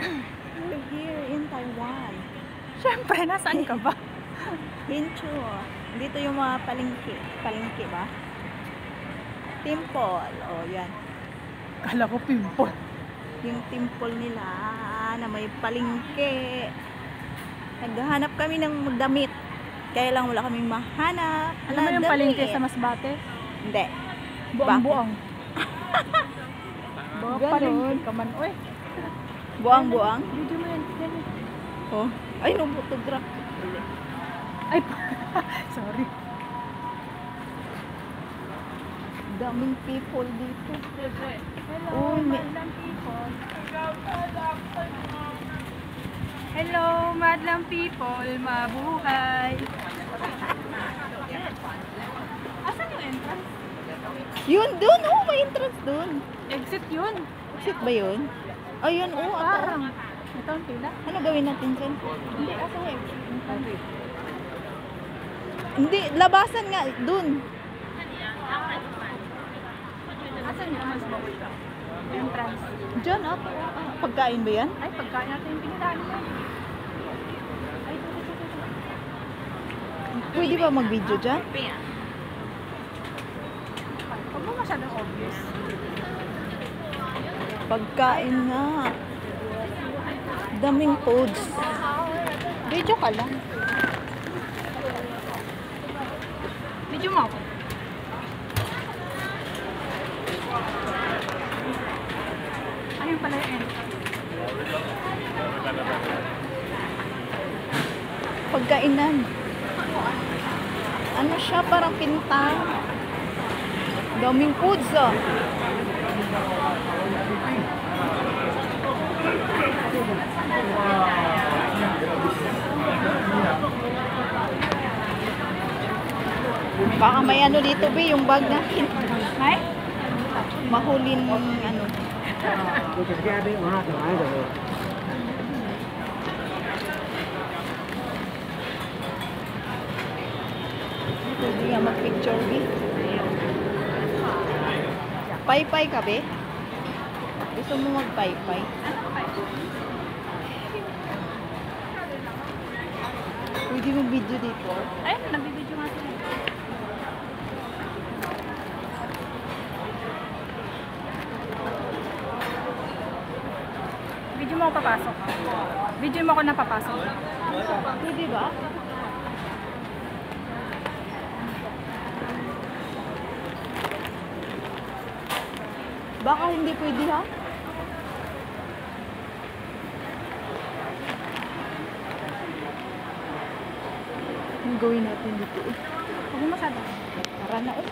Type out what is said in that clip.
We're here in Taiwan. Siyempre, nasaan ka ba? Hinchu. Dito yung mga palengke. Palengke ba? Temple. Oh, yan. Kala ko pimple. Yung temple nila na may palengke. Naghahanap kami ng damit. Kaya lang wala kaming mahanap. Alam mo yung palengke sa Masbate? Hindi. Buang-buang. Buang Ganon. palengke ka man. Uy, Buang-buang. video mo yan. Ganyan. Oh. Ay, no, photograph. Ay, sorry. Daming people dito. Hello, Uy, madlang people. Hello, madlang people. Mabuhay. Asan yung entrance? Yun, dun. Oh, may entrance dun. Exit yun. Exit ba yun? Ayun, oh, ako. Parang. Ito ang pila. Ano gawin natin dyan? Hindi, asan yung exit? Hindi, labasan nga, dun. Asan yung mas bawal ka? Entrance. Dyan, ah. Pagkain ba yan? Ay, pagkain natin yung pinilaan mo. Ay, ito. Pwede ba mag-video dyan? Huwag mo masyadong obvious. Pagkain nga. Daming foods. Video ka lang. Video mo ako. Ayun pala yung entrance. Pagkainan. Ano siya? Parang pinta. Daming foods, ah. Baka may ano dito, be, yung bag natin. May? Mahulin ano. Pwede nga mag-picture, be. Pay-pay ka, be? Gusto mo mag-pay-pay? Pwede mo video dito. Ay, nagbibidyo nga sila. Video mo ako papasok. Video mo ako na papasok. Pwede ba? Baka hindi pwede, ha? Ang gawin natin dito, eh. Huwag mo masyado. Tara na, eh.